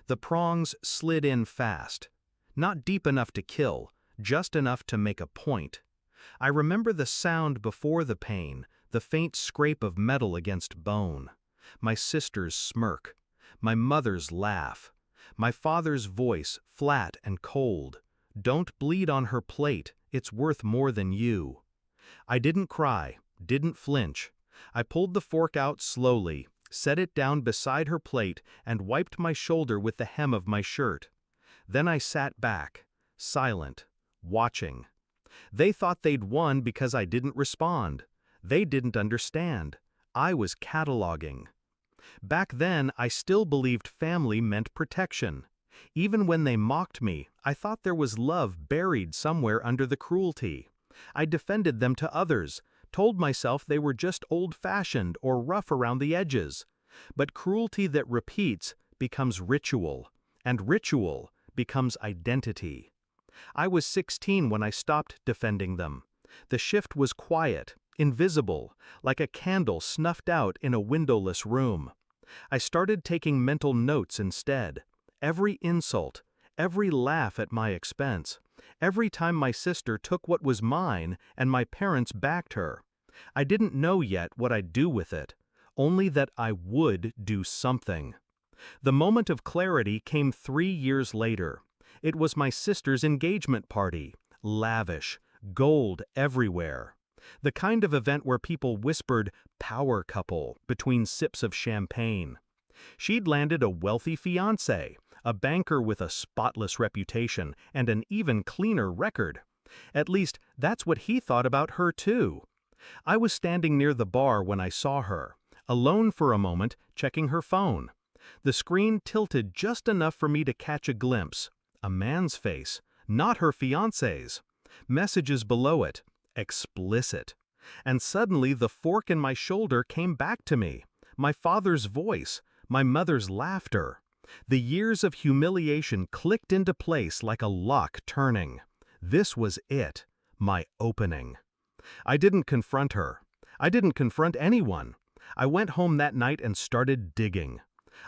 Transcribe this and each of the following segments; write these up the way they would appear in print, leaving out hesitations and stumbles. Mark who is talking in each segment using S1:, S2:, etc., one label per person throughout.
S1: The prongs slid in fast. Not deep enough to kill, just enough to make a point. I remember the sound before the pain, the faint scrape of metal against bone. My sister's smirk. My mother's laugh. My father's voice, flat and cold. "Don't bleed on her plate, it's worth more than you." I didn't cry, didn't flinch. I pulled the fork out slowly, set it down beside her plate, and wiped my shoulder with the hem of my shirt. Then I sat back, silent, watching. They thought they'd won because I didn't respond. They didn't understand. I was cataloging. Back then, I still believed family meant protection. Even when they mocked me, I thought there was love buried somewhere under the cruelty. I defended them to others, told myself they were just old-fashioned or rough around the edges. But cruelty that repeats becomes ritual, and ritual becomes identity. I was 16 when I stopped defending them. The shift was quiet, invisible, like a candle snuffed out in a windowless room. I started taking mental notes instead. Every insult, every laugh at my expense, every time my sister took what was mine and my parents backed her. I didn't know yet what I'd do with it, only that I would do something. The moment of clarity came 3 years later. It was my sister's engagement party, lavish, gold everywhere. The kind of event where people whispered "power couple" between sips of champagne. She'd landed a wealthy fiancé, a banker with a spotless reputation and an even cleaner record. At least, that's what he thought about her too. I was standing near the bar when I saw her, alone for a moment, checking her phone. The screen tilted just enough for me to catch a glimpse. A man's face, not her fiancé's. Messages below it, explicit. And suddenly the fork in my shoulder came back to me. My father's voice, my mother's laughter. The years of humiliation clicked into place like a lock turning. This was it, my opening. I didn't confront her. I didn't confront anyone. I went home that night and started digging.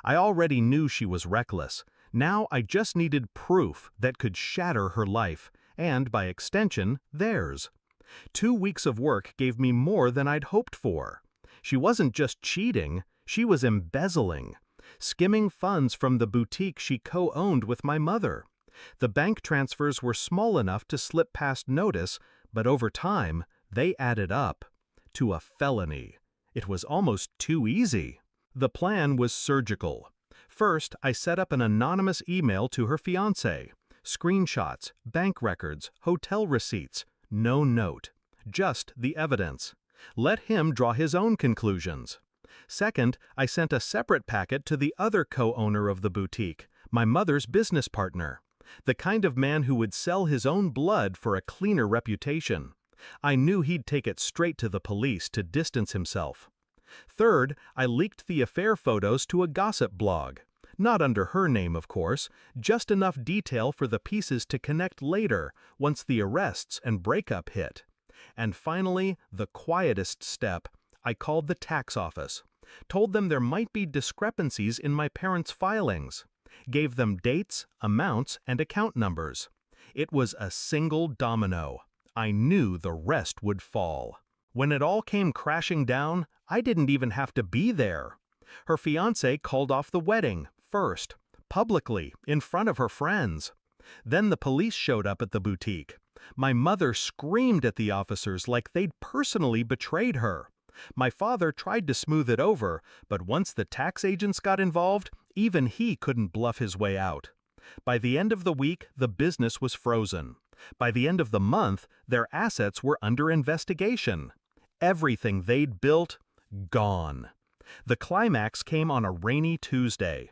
S1: I already knew she was reckless. Now I just needed proof that could shatter her life, and by extension, theirs. 2 weeks of work gave me more than I'd hoped for. She wasn't just cheating, she was embezzling, skimming funds from the boutique she co-owned with my mother. The bank transfers were small enough to slip past notice, but over time, they added up to a felony. It was almost too easy. The plan was surgical. First, I set up an anonymous email to her fiancé. Screenshots, bank records, hotel receipts. No note. Just the evidence. Let him draw his own conclusions. Second, I sent a separate packet to the other co-owner of the boutique, my mother's business partner. The kind of man who would sell his own blood for a cleaner reputation. I knew he'd take it straight to the police to distance himself. Third, I leaked the affair photos to a gossip blog. Not under her name, of course, just enough detail for the pieces to connect later, once the arrests and breakup hit. And finally, the quietest step, I called the tax office. Told them there might be discrepancies in my parents' filings. Gave them dates, amounts, and account numbers. It was a single domino. I knew the rest would fall. When it all came crashing down, I didn't even have to be there. Her fiancé called off the wedding, first, publicly, in front of her friends. Then the police showed up at the boutique. My mother screamed at the officers like they'd personally betrayed her. My father tried to smooth it over, but once the tax agents got involved, even he couldn't bluff his way out. By the end of the week, the business was frozen. By the end of the month, their assets were under investigation. Everything they'd built, gone. The climax came on a rainy Tuesday.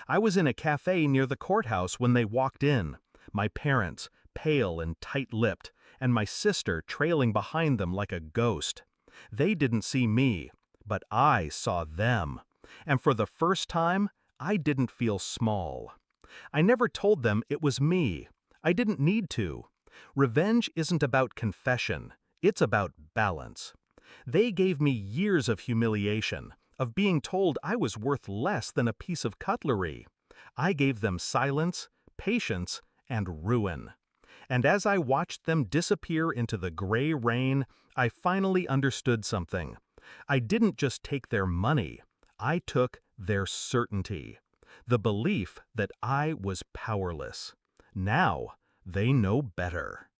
S1: I was in a cafe near the courthouse when they walked in. My parents, pale and tight-lipped, and my sister trailing behind them like a ghost. They didn't see me, but I saw them. And for the first time, I didn't feel small. I never told them it was me. I didn't need to. Revenge isn't about confession. It's about balance. They gave me years of humiliation, of being told I was worth less than a piece of cutlery. I gave them silence, patience, and ruin. And as I watched them disappear into the gray rain, I finally understood something. I didn't just take their money, I took their certainty. The belief that I was powerless. Now, they know better.